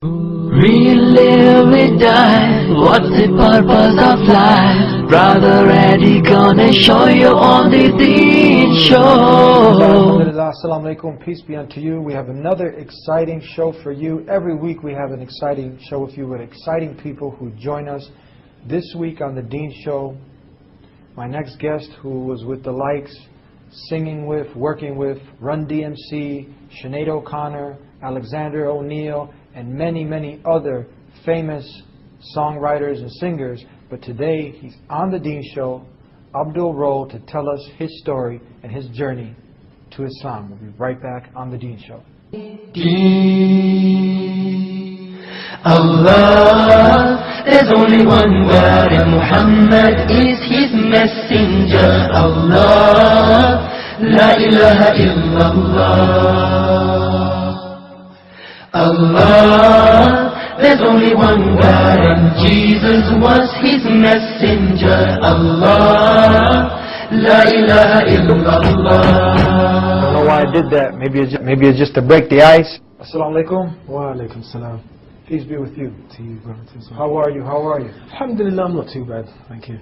Relive or die, what's the purpose of life? Brother Eddie gonna show you on the Deen Show. Assalamu alaikum, peace be unto you. We have another exciting show for you. Every week we have an exciting show with you with exciting people who join us. This week on the Deen Show, my next guest who was with the likes, singing with, working with Run DMC, Sinead O'Connor, Alexander O'Neal, and many, many other famous songwriters and singers. But today, he's on the Deen Show, Abdul Roll, to tell us his story and his journey to Islam. We'll be right back on the Deen Show. Allah, there's only one God, and Muhammad is his messenger. Allah, la ilaha illallah. Allah, there's only one God, and Jesus was his messenger. Allah, la ilaha illallah. I don't know why I did that. Maybe it's just to break the ice. Assalamu alaikum. Wa alaikum salam. Peace be with you. To you, brother. How are you? How are you? Alhamdulillah, I'm not too bad. Thank you.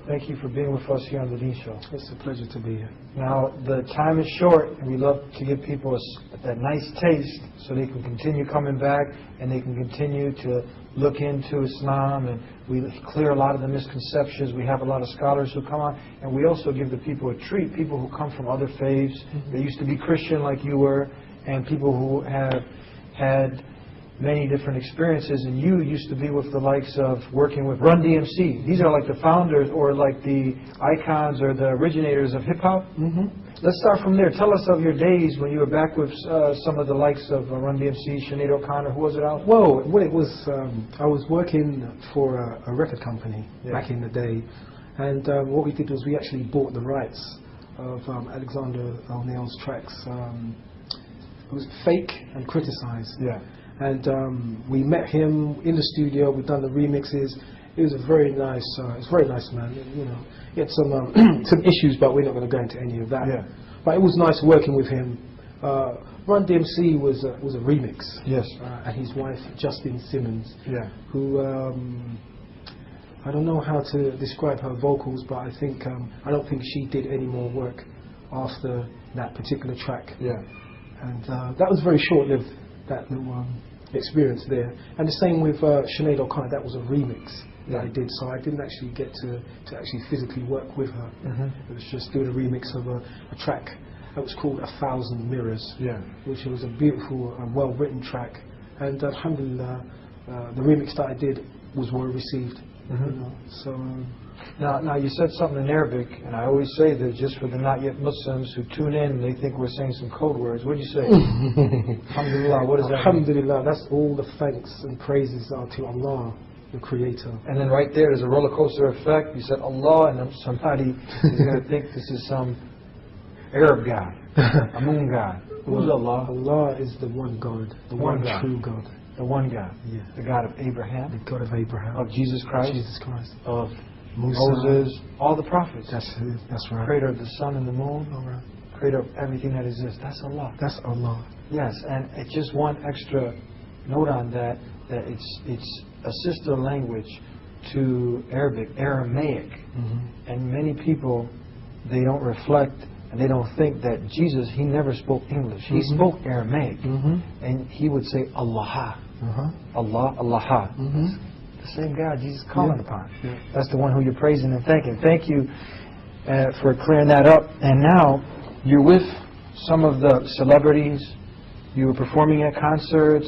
Thank you for being with us here on the Deen Show. It's a pleasure to be here. Now, the time is short, and we love to give people that nice taste so they can continue coming back and they can continue to look into Islam, and we clear a lot of the misconceptions. We have a lot of scholars who come on, and we also give the people a treat, people who come from other faiths. They used to be Christian like you were, and people who have had many different experiences, and you used to be with the likes of working with Run DMC. These are like the founders or like the icons or the originators of hip-hop. Let's start from there. Tell us of your days when you were back with some of the likes of Run DMC, Sinead O'Connor. Who was it out? Well, it was, I was working for a record company back in the day, and what we did was we actually bought the rights of Alexander O'Neal's tracks. It was Fake and Criticize. Yeah. And we met him in the studio. We've done the remixes. It was a very nice, man. You know, he had some some issues, but we're not going to go into any of that. Yeah. But it was nice working with him. Run DMC was a remix. Yes. And his wife Justine Simmons. Yeah. Who I don't know how to describe her vocals, but I think I don't think she did any more work after that particular track. Yeah. And that was very short-lived. That little experience there, and the same with Sinead O'Connor. That was a remix that I did, so I didn't actually get to actually physically work with her. It was just doing a remix of a track that was called 1,000 Mirrors, which was a beautiful and well-written track, and alhamdulillah, the remix that I did was well received. You know, so now you said something in Arabic, and I always say that just for the not yet Muslims who tune in and they think we're saying some code words. What do you say? Alhamdulillah. What does that mean? Alhamdulillah. That's all the thanks and praises are to Allah, the Creator. And then right there's a roller coaster effect. You said Allah, and then somebody is going to think this is some Arab god, a moon god. Who's Allah? Allah is the one God, the one true God. The one God, the God of Abraham, the God of Abraham, of Jesus Christ, of Musa, Moses, all the prophets. That's right. Creator of the sun and the moon, creator of everything that exists. That's Allah. That's Allah. Yes, and it's just one extra note on that it's a sister language to Aramaic, and many people, they don't reflect. And they don't think that Jesus, he never spoke English. He spoke Aramaic. And he would say Allah. Allah, Allah. The same God Jesus calling upon. That's the one who you're praising and thanking. Thank you for clearing that up. And now you're with some of the celebrities. You were performing at concerts.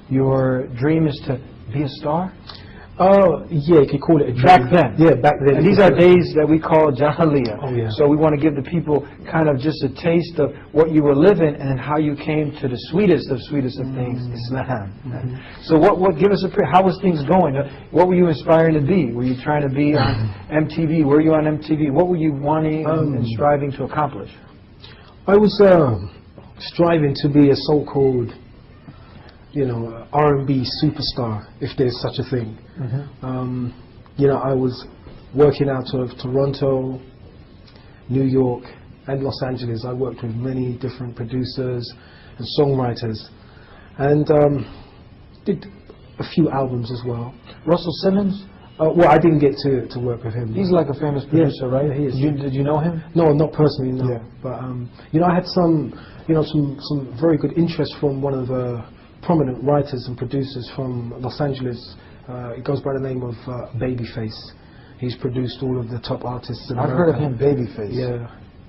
Your dream is to be a star? Oh, yeah, you could call it a dream. Back then. Yeah, back then. And these are days that we call Jahiliyyah. Oh, yeah. So we want to give the people kind of just a taste of what you were living and how you came to the sweetest of things, Islam. So give us how was things going? What were you inspiring to be? Were you trying to be on MTV? Were you on MTV? What were you wanting and striving to accomplish? I was striving to be a so-called R&B superstar, if there's such a thing. I was working out of Toronto, New York, and Los Angeles. I worked with many different producers and songwriters, and did a few albums as well. Russell Simmons? Well, I didn't get to work with him. He's like a famous producer, right? Yeah, he is. Did you know him? No, not personally, no. Yeah. But I had some very good interest from one of the prominent writers and producers from Los Angeles. It goes by the name of Babyface. He's produced all of the top artists in I've America. heard of him, Babyface.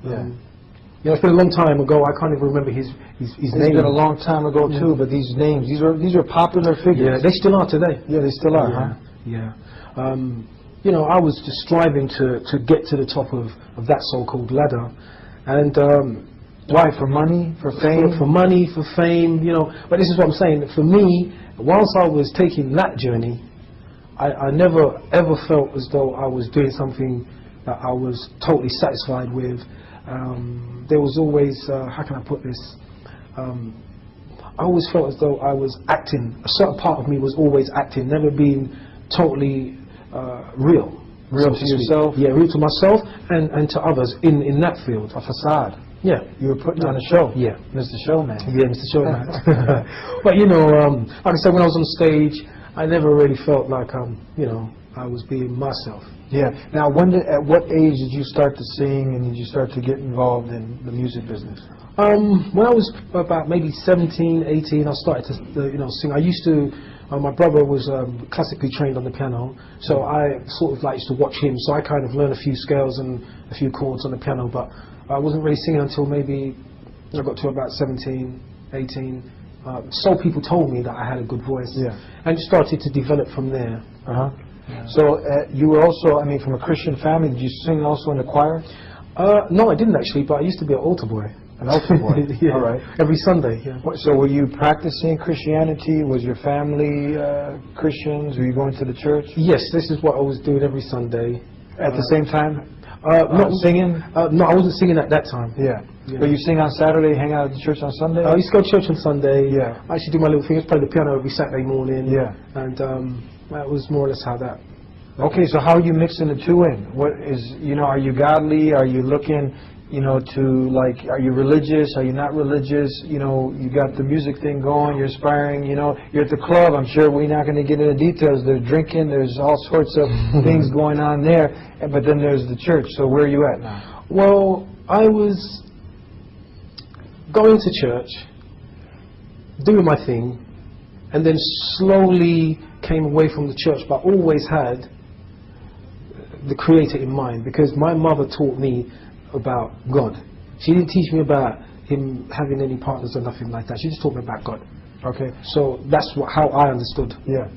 Yeah. It's been a long time ago. I can't even remember his It's name. been a long time ago too, but these names, these are popular Yeah, figures. they still are today. Yeah, they still are, huh? Yeah. I was just striving to get to the top of that so-called ladder, and Why? For money? For fame? for money, for fame, But this is what I'm saying. For me, whilst I was taking that journey, I never ever felt as though I was doing something that I was totally satisfied with. There was always, how can I put this? I always felt as though I was acting. A certain part of me was always acting, never being totally real. Real so to speak. yourself? Yeah, real to myself and to others in that field. A facade. Yeah. You were putting on a show. Yeah. Mr. Showman. Yeah, Mr. Showman. But like I said, when I was on stage, I never really felt like I was being myself. Yeah. Now, at what age did you start to sing, and did you start to get involved in the music business? When I was about maybe 17, 18, I started to sing. I used to. My brother was classically trained on the piano, so I sort of used to watch him. So I kind of learned a few scales and a few chords on the piano, but I wasn't really singing until maybe I got to about 17, 18. So people told me that I had a good voice, and it started to develop from there. Uh-huh. Yeah. So you were also, from a Christian family. Did you sing also in the choir? No, I didn't actually, but I used to be an altar boy. An altar boy. Yeah. All right. Every Sunday. Yeah. So were you practicing Christianity? Was your family Christians? Were you going to the church? Yes, this is what I was doing every Sunday. At the same time? Not singing? No, I wasn't singing at that time. Yeah. But you sing on Saturday, hang out at the church on Sunday? I used to go to church on Sunday. Yeah. I used to do my little things, play the piano every Saturday morning. Yeah. And that was more or less how that. Okay, so how are you mixing the two in? What is, are you godly? Are you looking, are you religious? Are you not religious? You got the music thing going, you're aspiring, you're at the club. I'm sure we're not going to get into details. There's drinking, there's all sorts of things going on there. But then there's the church. So where are you at now? Well, I was going to church, doing my thing, and then slowly came away from the church, but always had the Creator in mind, because my mother taught me about God. She didn't teach me about Him having any partners or nothing like that. She just taught me about God. Okay. So that's how I understood. Yeah.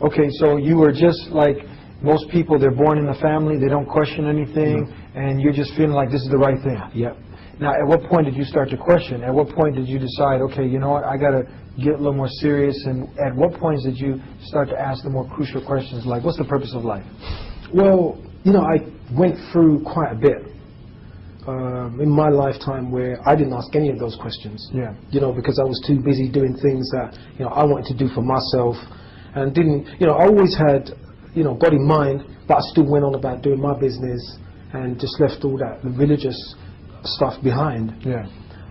Okay, so you were just like most people, they're born in the family, they don't question anything, and you're just feeling like this is the right thing. Yeah. Now, at what point did you start to question? At what point did you decide, okay, you know what, I got to get a little more serious? And at what points did you start to ask the more crucial questions, like, what's the purpose of life? Well, I went through quite a bit in my lifetime where I didn't ask any of those questions. Yeah. Because I was too busy doing things that, I wanted to do for myself, and didn't, I always had, God in mind, but I still went on about doing my business and just left all that religious stuff behind. Yeah.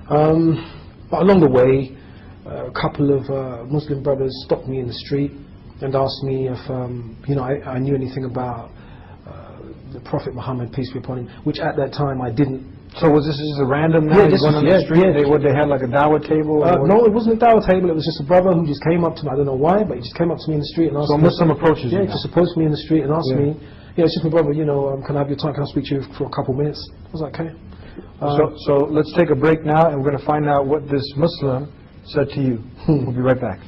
But along the way, a couple of Muslim brothers stopped me in the street and asked me if I knew anything about the Prophet Muhammad, peace be upon him, which at that time I didn't. So was this just a random night? Yeah, going on the street? They had like a dawah table? No, it wasn't a dawah table. It was just a brother who just came up to me. I don't know why, but he just came up to me in the street and asked me. So Muslim approaches you? Yeah, just approached me in the street and asked me, it's just my brother, can I have your time? Can I speak to you for a couple of minutes? I was like, okay. So let's take a break now, and we're going to find out what this Muslim said to you. We'll be right back.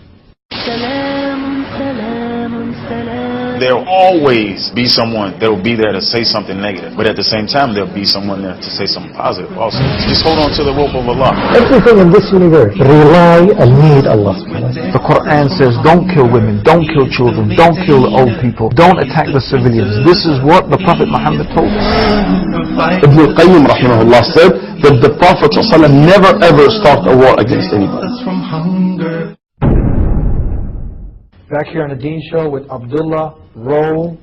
There'll always be someone that will be there to say something negative, but at the same time there'll be someone there to say something positive also. Just hold on to the rope of Allah. Everything in this universe rely and need Allah. The Quran says, don't kill women, don't kill children, don't kill the old people, don't attack the civilians. This is what the Prophet Muhammad told us. Ibn al-Qayyim rahimahullah said that the Prophet ﷺ never ever started a war against anybody. Back here on the Dean Show with Abdullah Roll,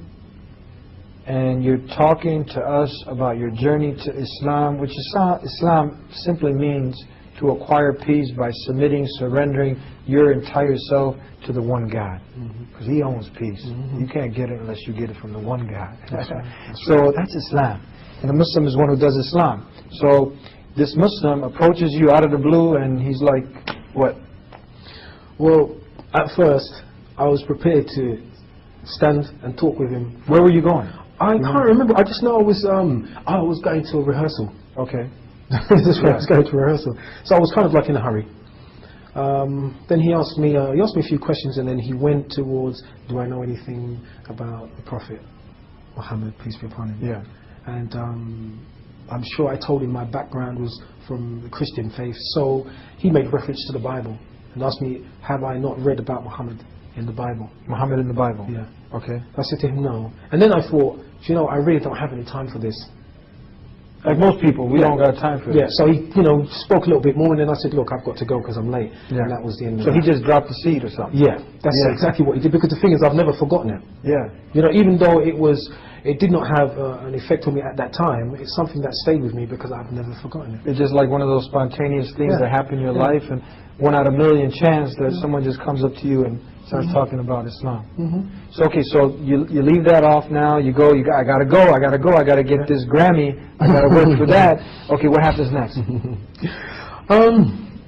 and you're talking to us about your journey to Islam, which Islam simply means to acquire peace by submitting, surrendering your entire self to the one God. Because He owns peace. You can't get it unless you get it from the one God. So that's Islam. And a Muslim is one who does Islam. So this Muslim approaches you out of the blue and he's like, what? Well, at first, I was prepared to stand and talk with him. Where were you going? I can't remember. I just know I was going to a rehearsal. Okay. This is where I was going to a rehearsal. So I was kind of like in a hurry. Then he asked me a few questions, and then he went towards, do I know anything about the Prophet Muhammad, peace be upon him? Yeah. And I'm sure I told him my background was from the Christian faith. So he made reference to the Bible and asked me, have I not read about Muhammad in the Bible? Muhammad in the Bible? Yeah. Okay. I said to him, no. And then I thought, you know, I really don't have any time for this. Like most people, we don't got time for Yeah, this. so he, you know, spoke a little bit more, and then I said, look, I've got to go because I'm late. Yeah. And that was the end of So that. he just dropped the seed or something? Yeah, that's Yeah. exactly what he did, because the thing is, I've never forgotten it. Yeah. You know, even though it did not have an effect on me at that time, it's something that stayed with me because I've never forgotten it. It's just like one of those spontaneous things Yeah. that happen in your life, and 1 out of a million chance that someone just comes up to you and starts talking about Islam. So okay, so you leave that off now. You go. I gotta go. I gotta get this Grammy. I gotta work for that. Okay, what happens next?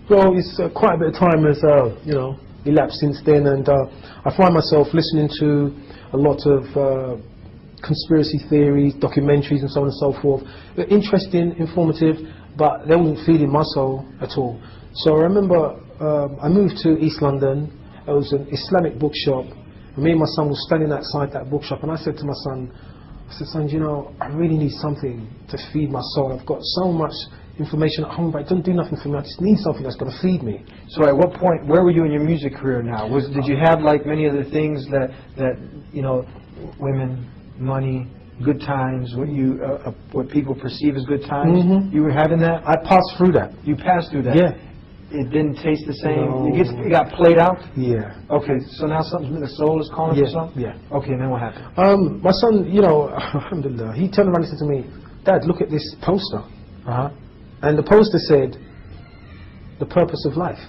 Well, it's quite a bit of time has you know, elapsed since then, and I find myself listening to a lot of conspiracy theories, documentaries, and so on and so forth. They're interesting, informative, but they wasn't feeding my soul at all. So I remember I moved to East London. It was an Islamic bookshop. Me and my son were standing outside that bookshop, and I said to my son, son, you know, I really need something to feed my soul. I've got so much information at home, but it doesn't do nothing for me. I just need something that's going to feed me. So at what point, where were you in your music career now? Did you have like many of the things that you know, women, money, good times, what people perceive as good times? You were having that? I passed through that. You passed through that? Yeah. It didn't taste the same? No. It got played out? Yeah. Okay, so now the soul is calling for something? Yeah. Okay, and then what happened? My son, you know, alhamdulillah, he turned around and said to me, Dad, look at this poster. And the poster said, the purpose of life.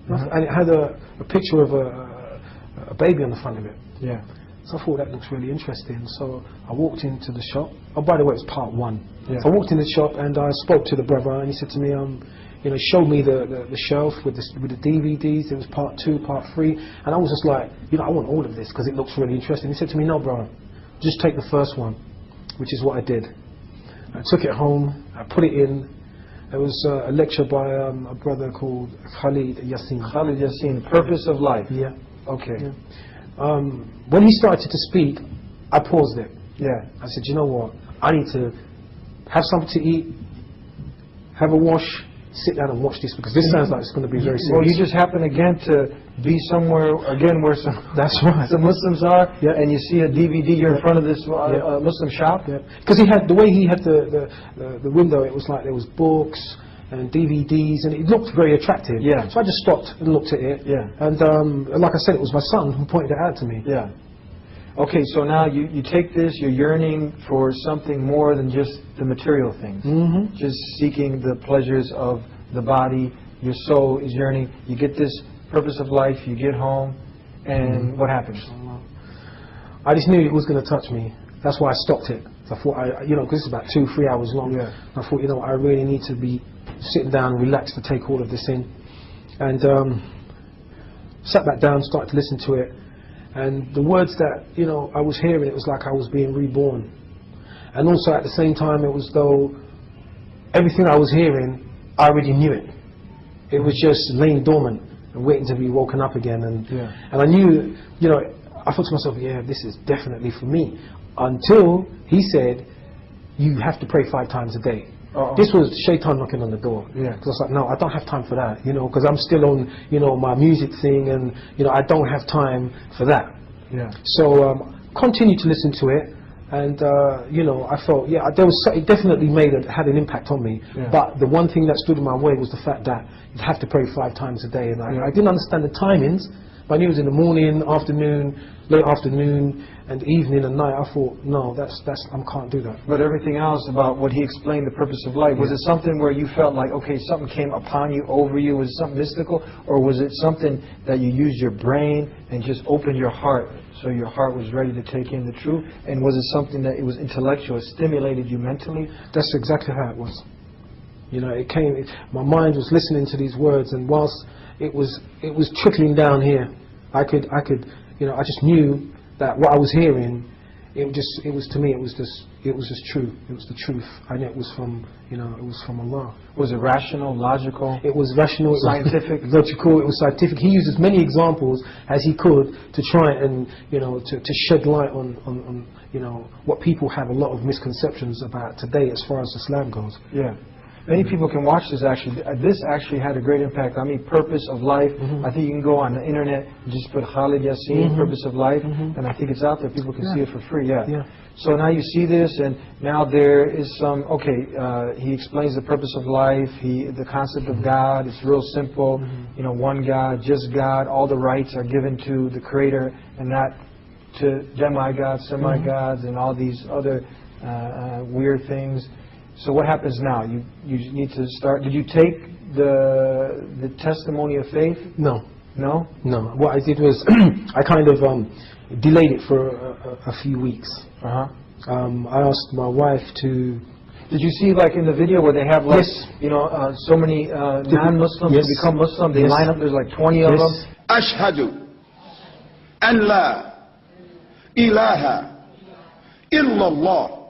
And it had a picture of a baby on the front of it. Yeah. So I thought that looks really interesting. So I walked into the shop. Oh, by the way, it was part 1. Yeah. So I walked in the shop and I spoke to the brother, and he said to me, you know, showed me the shelf with the DVDs. It was part 2, part 3, and I was just like, you know, I want all of this because it looks really interesting. He said to me, no, bro, just take the first one, which is what I did. I took it home, I put it in. There was a lecture by a brother called Khalid Yassin. Khalid Yassin, Purpose of Life. Yeah. Okay. Yeah. When he started to speak, I paused it. Yeah. I said, you know what? I need to have something to eat, have a wash, sit down and watch this, because this sounds like it's going to be very serious. Well, you just happen again to be somewhere again where That's right. some Muslims are, Yeah. and you see a DVD. You're in front of this Muslim shop. Yeah, because he had the way he had the window. It was like there was books and DVDs, and it looked very attractive. Yeah. So I just stopped and looked at it. Yeah. And like I said, it was my son who pointed it out to me. Yeah. Okay, so now you take this. You're yearning for something more than just the material things. Just seeking the pleasures of the body. Your soul is yearning. You get this purpose of life. You get home, and what happens? I just knew it was going to touch me. That's why I stopped it. So I thought, you know, because it's about 2-3 hours long. Yeah. I thought, you know, I really need to be sitting down, relaxed to take all of this in. And sat back down, started to listen to it. And the words that, you know, I was hearing, it was like I was being reborn. And also at the same time, it was though everything I was hearing, I already knew it. It was just laying dormant and waiting to be woken up again. And I knew, you know, I thought to myself, yeah, this is definitely for me. Until he said, you have to pray 5 times a day. This was Shaitan knocking on the door. Yeah. Because I was like, no, I don't have time for that, you know, because I'm still on, you know, my music thing, and, you know, I don't have time for that. Yeah. So continued to listen to it, and, you know, I felt, yeah, it definitely had an impact on me. Yeah. But the one thing that stood in my way was the fact that you'd have to pray 5 times a day, and I didn't understand the timings, But I knew it was in the morning, afternoon, late afternoon, and evening and night. I thought, no, I can't do that. But everything else about what he explained, the purpose of life, was it something where you felt like, okay, something came upon you, over you? Was it something mystical? Or was it something that you used your brain and just opened your heart, so your heart was ready to take in the truth? And was it something that it was intellectual, it stimulated you mentally? That's exactly how it was. You know, my mind was listening to these words, and whilst it was trickling down here, I could, you know, I just knew that what I was hearing, it was just true. It was the truth. I knew it was from, you know, it was from Allah. Was it rational, logical? It was rational, scientific, logical. It was scientific. He used as many examples as he could to try and, you know, to shed light on you know, what people have a lot of misconceptions about today as far as Islam goes. Yeah. Many people can watch this actually. This actually had a great impact on me. Purpose of life. I think you can go on the internet and just put Khalid Yasin, Purpose of Life, and I think it's out there. People can see it for free. Yeah. So now you see this, and now there is some. Okay, he explains the purpose of life. The concept of God. It's real simple. You know, one God, just God. All the rights are given to the Creator, and not to demigods, semi-gods, and all these other weird things. So what happens now? You need to start. Did you take the testimony of faith? No. No? No. What I did was I kind of delayed it for a few weeks. I asked my wife to. Did you see, like in the video where they have, like, you know, so many non-Muslims who become Muslim? They line up. There's like 20 of them. أشهد أن لا إله إلا الله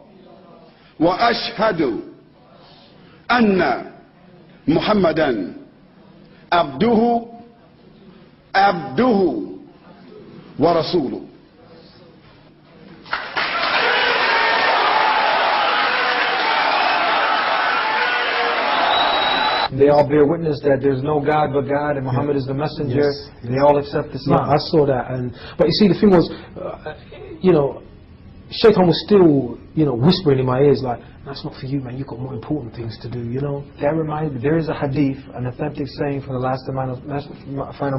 وأشهد أن محمدا عبده ورسوله. They all bear witness that there's no God but God, and Muhammad is the messenger. They all accept Islam. Yeah, I saw that, but you see, the thing was, you know, Shaitan was still, you know, whispering in my ears like, "That's not for you, man. You've got more important things to do." You know. That reminds me. There is a hadith, an authentic saying from the last final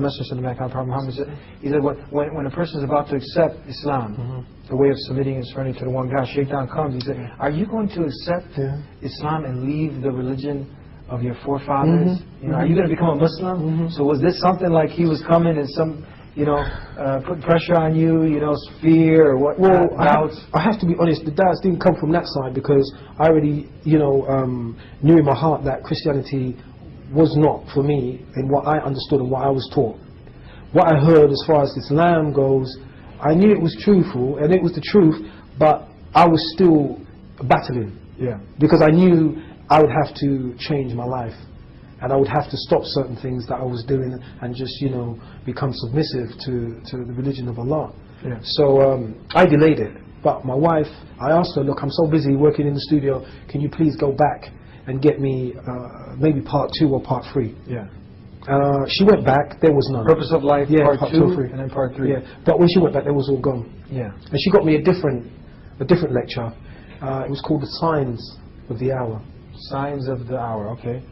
message of the Prophet Muhammad. He said, when a person is about to accept Islam, the way of submitting and surrendering to the one God, Shaitan comes. He said, "Are you going to accept Islam and leave the religion of your forefathers? You know, are you going to become a Muslim?" So was this something like he was coming and some, you know, put pressure on you, you know, fear or what? Well, doubts? I have to be honest, the doubts didn't come from that side, because I already, you know, knew in my heart that Christianity was not for me in what I understood and what I was taught. What I heard as far as Islam goes, I knew it was truthful and it was the truth, but I was still battling. Yeah. Because I knew I would have to change my life. And I would have to stop certain things that I was doing and just, you know, become submissive to the religion of Allah. Yeah. So I delayed it. But my wife, I asked her, "Look, I'm so busy working in the studio, can you please go back and get me maybe part 2 or part 3? Yeah. She went back, there was none. Purpose of Life, yeah, part 2, 3. and then part 3. Yeah. But when she went back, it was all gone. Yeah. And she got me a different lecture. It was called The Signs of the Hour. Signs of the Hour, okay.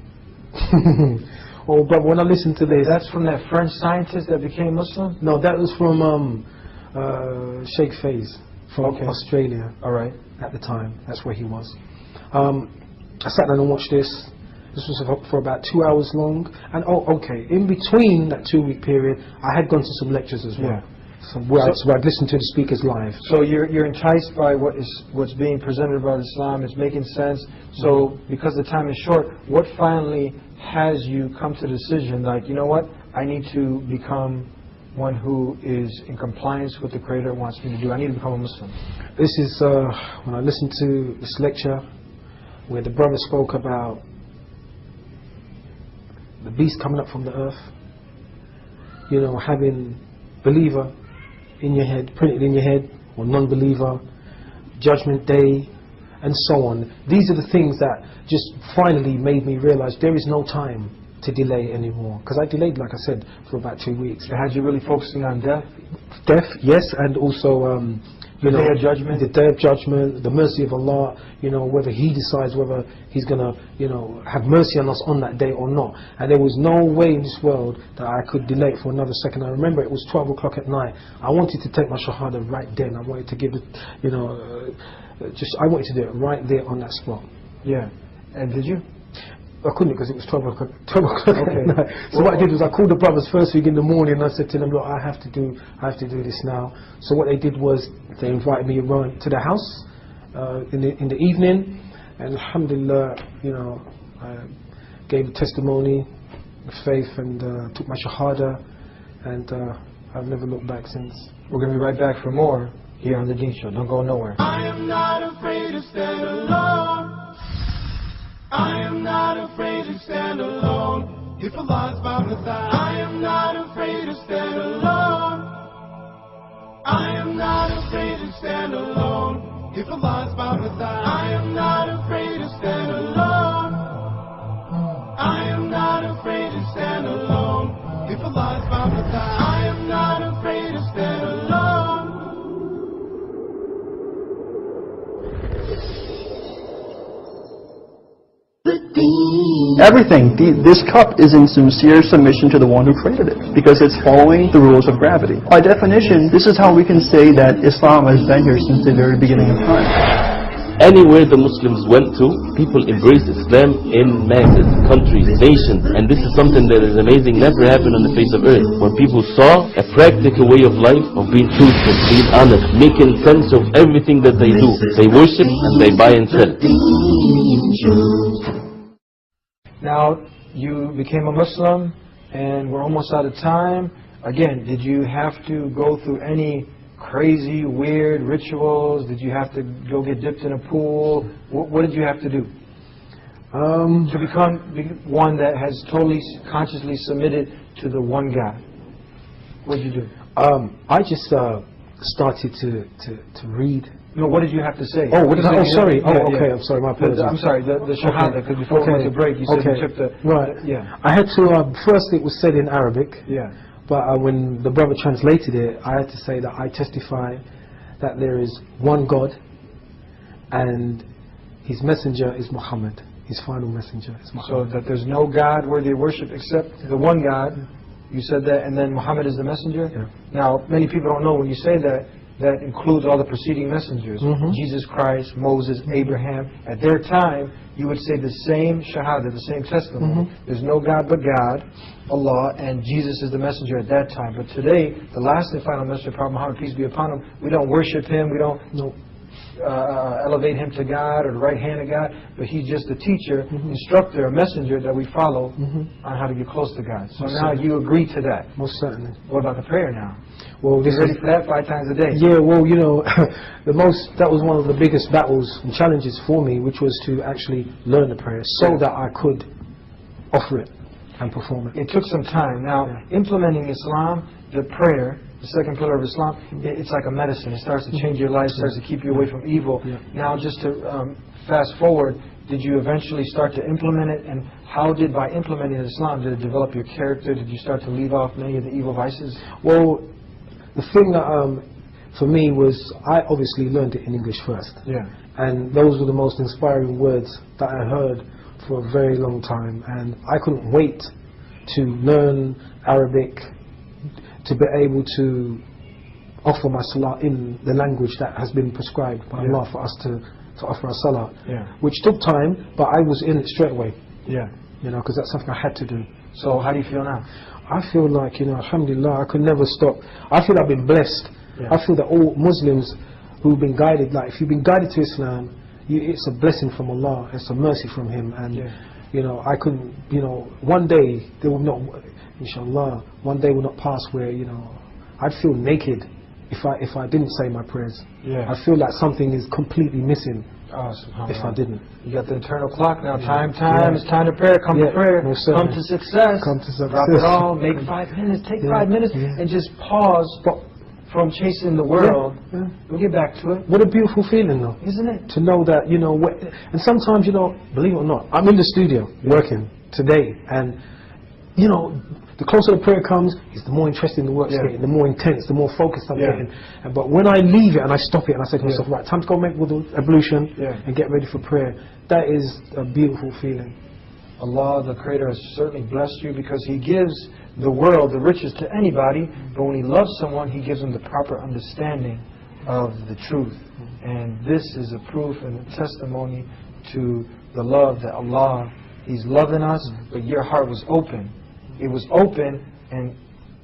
Oh, but when I listened to this, that's from that French scientist that became Muslim? No, that was from Sheikh Faiz from Australia. All right. At the time, that's where he was. I sat down and watched this. This was for about 2 hours long. And in between that 2-week period, I had gone to some lectures as well. Yeah. Where I'd listened to the speakers live. So you're enticed by what's being presented about Islam. It's making sense. So because the time is short, what finally has you come to the decision, like, you know what, I need to become one who is in compliance with the Creator wants me to do. I need to become a Muslim. This is when I listened to this lecture where the brother spoke about the beast coming up from the earth. You know, having believer in your head, printed in your head, or non-believer, Judgment Day, and so on. These are the things that just finally made me realize there is no time to delay anymore. Because I delayed, like I said, for about 2 weeks. So had you really focusing on death? Death, yes, and also You The know, Day of Judgment. the Day of Judgment, the mercy of Allah, you know, whether He decides whether He's going to, you know, have mercy on us on that day or not. And there was no way in this world that I could delay it for another second. I remember it was 12 o'clock at night. I wanted to take my Shahada right then. I wanted to give it, you know, I wanted to do it right there on that spot. Yeah. And did you? I couldn't because it was 12 o'clock Okay. at night. So what I did was I called the brothers first thing in the morning and I said to them, look, I have to do this now. So what they did was they invited me around to the house in the evening, and alhamdulillah, you know, I gave a testimony of faith and took my Shahada, and I've never looked back since. We're going to be right back for more here on the Deen Show. Don't go nowhere. I am not afraid to stand alone. I am not afraid to stand alone. If Allah's by my side, I am not afraid to stand alone. I am not afraid to stand alone. If Allah's by my side, I am not afraid to stand alone. I am not afraid to stand alone. If Allah's by my side, I am not afraid to stand alone. Everything. This cup is in sincere submission to the one who created it, because it's following the rules of gravity. By definition, this is how we can say that Islam has been here since the very beginning of time. Anywhere the Muslims went to, people embraced Islam in masses, countries, nations, and this is something that is amazing, never happened on the face of earth, where people saw a practical way of life, of being truthful, being honest, making sense of everything that they do. They worship and they buy and sell. Now, you became a Muslim, and we're almost out of time. Again, did you have to go through any crazy, weird rituals? Did you have to go get dipped in a pool? What did you have to do to become one that has totally consciously submitted to the one God? What did you do? I just started to read. No, what did you have to say? Oh, what did I? Oh, sorry. Yeah, Oh, okay. yeah. I'm sorry. My apologies. I'm sorry. The Shahada, because before we went to break, you said you took the right. Yeah. I had to. First, it was said in Arabic. Yeah. But when the brother translated it, I had to say that I testify that there is one God, and His messenger is Muhammad. His final messenger is Muhammad. So that there's no God worthy of worship except the one God. You said that, and then Muhammad is the messenger. Yeah. Now, many people don't know when you say that. That includes all the preceding messengers, Jesus Christ, Moses, Abraham. At their time, you would say the same Shahada, the same testimony. There's no God but God, Allah, and Jesus is the messenger at that time. But today, the last and final messenger, Prophet Muhammad, peace be upon him, we don't worship him, we don't elevate him to God or the right hand of God, but he's just a teacher, instructor, a messenger that we follow on how to get close to God. So now you agree to that. Most certainly. What about the prayer now? Well, You ready for that 5 times a day? Yeah, well, you know, that was one of the biggest battles and challenges for me, which was to actually learn the prayer so that I could offer it and perform it. It took some time. Now, implementing Islam, the prayer, the second pillar of Islam, it's like a medicine. It starts to change your life, starts to keep you away from evil. Now, just to fast forward, did you eventually start to implement it? And how did, by implementing Islam, did it develop your character? Did you start to leave off many of the evil vices? Well, the thing that for me was, I obviously learned it in English first. Yeah. And those were the most inspiring words that I heard for a very long time. And I couldn't wait to learn Arabic, to be able to offer my salah in the language that has been prescribed by Allah for us to offer our salah. Which took time, but I was in it straight away. Yeah. You know, because that's something I had to do. So how do you feel now? I feel like, you know, alhamdulillah, I could never stop. I feel I've been blessed. I feel that all Muslims who've been guided, like if you've been guided to Islam, it's a blessing from Allah, it's a mercy from Him. And you know, I couldn't, you know, one day there will not, inshallah, one day will not pass where, you know, I'd feel naked if I didn't say my prayers. I feel like something is completely missing if I didn't. You got the internal clock now. Time. It's time to pray. Come to prayer. Come to success. Drop it all. Make 5 minutes. Take 5 minutes and just pause from chasing the world. We'll get back to it. What a beautiful feeling, though, isn't it? To know that, you know, and sometimes, you know, believe it or not, I'm in the studio working today, and you know, the closer the prayer comes, is the more interesting the work's getting, the more intense, the more focused I'm getting. But when I leave it and I stop it and I say to myself, right, time to go make wudu, ablution, and get ready for prayer, that is a beautiful feeling. Allah, the Creator, has certainly blessed you because He gives the world the riches to anybody, but when He loves someone, He gives them the proper understanding of the truth. And this is a proof and a testimony to the love that Allah, He's loving us, but your heart was open. It was open and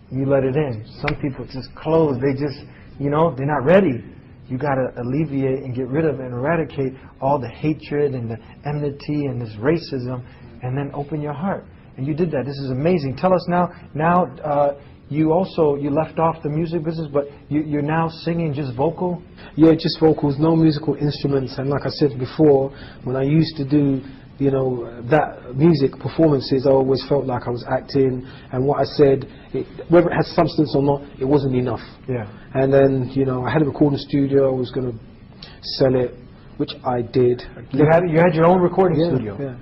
you let it in. Some people just close. They just, you know, they're not ready. You got to alleviate and get rid of and eradicate all the hatred and the enmity and this racism, and then open your heart. And you did that. This is amazing. Tell us now, you left off the music business, but you're now singing just vocal? Yeah, just vocals, no musical instruments. And like I said before, when I used to do, you know, that music performances, I always felt like I was acting, and what I said, whether it had substance or not, it wasn't enough. Yeah. And then, you know, I had a recording studio, I was going to sell it, which I did. You had your own recording studio? Yeah.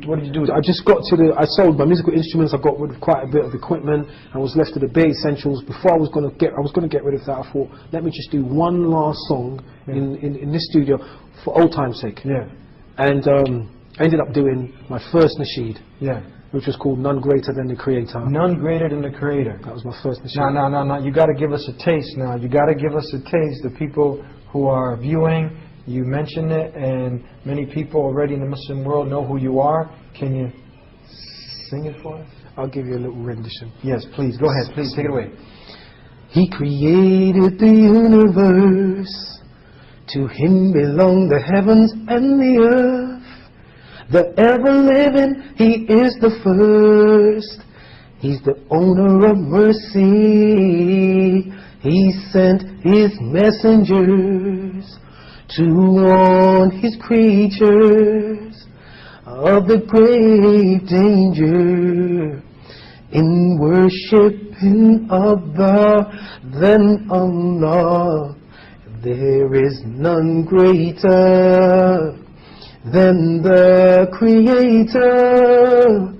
What did you do? I just got to I sold my musical instruments. I got rid of quite a bit of equipment. I was left with the bare essentials. Before I was going to get rid of that, I thought, let me just do one last song in this studio for old time's sake. Yeah. And I ended up doing my first nasheed. Yeah. Which was called None Greater Than the Creator. None Greater Than the Creator. That was my first nasheed. No. You got to give us a taste now. You got to give us a taste. The people who are viewing, you mentioned it, and many people already in the Muslim world know who you are. Can you sing it for us? I'll give you a little rendition. Yes, please. Go ahead. Please take it away. He created the universe. To Him belong the heavens and the earth. The ever-living, He is the first. He's the owner of mercy. He sent His messengers to warn His creatures of the great danger in worshiping other than Allah. There is none greater than the Creator.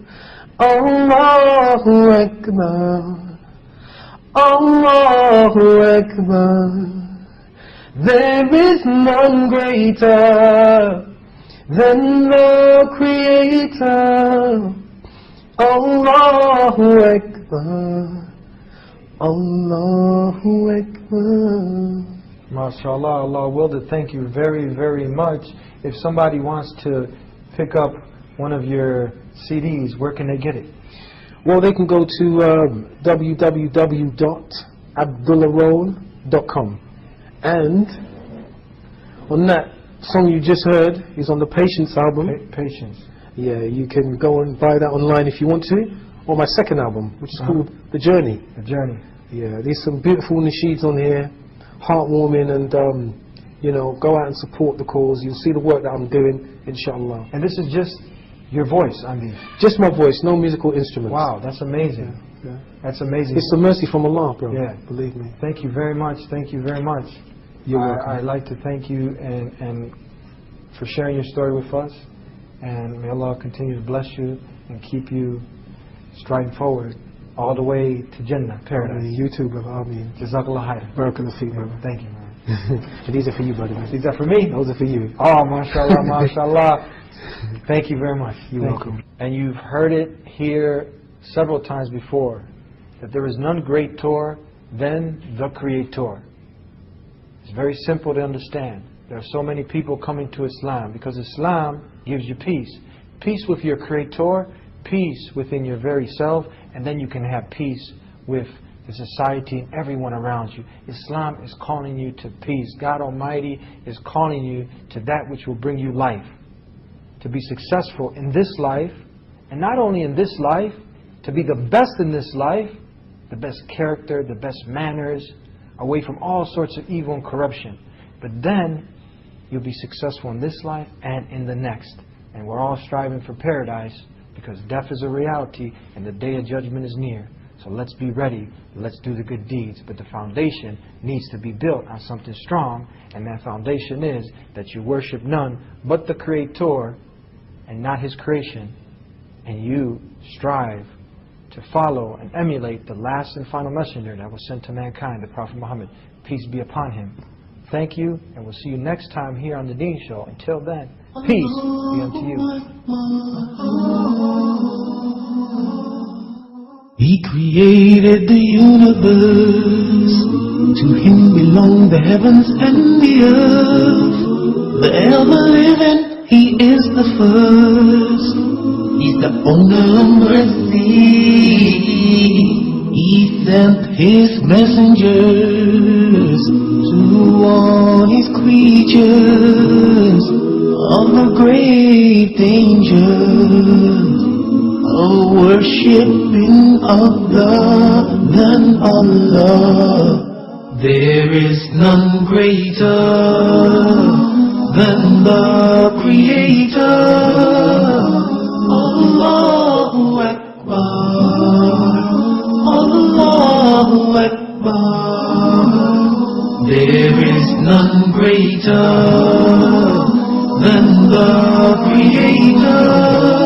Allahu Akbar, Allahu Akbar. There is none greater than the Creator. Allahu Akbar, Allahu Akbar. MashaAllah, Allah willed it. Thank you very, very much. If somebody wants to pick up one of your CDs, where can they get it? Well, they can go to www.abdullahroll.com. And on that song you just heard is on the Patience album. Patience. Yeah, you can go and buy that online if you want to. Or my second album, which is called The Journey. The Journey. Yeah, there's some beautiful nasheeds on here, heartwarming, and you know, go out and support the cause. You'll see the work that I'm doing, inshallah. And this is just your voice on these? Just my voice, no musical instruments. Wow, that's amazing. Yeah. That's amazing. It's a mercy from Allah, bro. Yeah. Believe me. Thank you very much. Thank you very much. You're welcome. I'd like to thank you and for sharing your story with us. And may Allah continue to bless you and keep you striding forward all the way to Jannah, paradise. You too, brother. Ameen. Jazakallah khair. Barakallah feek, brother. Thank you, man. And these are for you, brother. These are for me? Those are for you. Oh, mashallah, mashallah. Thank you very much. You're welcome. And you've heard it here several times before, that there is none greater than the Creator. It's very simple to understand. There are so many people coming to Islam because Islam gives you peace. Peace with your Creator, peace within your very self, and then you can have peace with the society and everyone around you. Islam is calling you to peace. God Almighty is calling you to that which will bring you life. To be successful in this life, and not only in this life, to be the best in this life, the best character, the best manners, away from all sorts of evil and corruption. But then, you'll be successful in this life and in the next. And we're all striving for paradise because death is a reality and the day of judgment is near. So let's be ready, let's do the good deeds. But the foundation needs to be built on something strong, and that foundation is that you worship none but the Creator and not His creation, and you strive to follow and emulate the last and final messenger that was sent to mankind, the Prophet Muhammad, peace be upon him. Thank you, and we'll see you next time here on the Deen Show. Until then, peace be unto you. He created the universe. To him belong the heavens and the earth. The ever-living, he is the first. He's the owner of mercy. He sent his messengers to warn his creatures of the great dangers of worshipping other than Allah. There is none greater than the Creator. Allahu Akbar, Allahu Akbar. There is none greater than the Creator.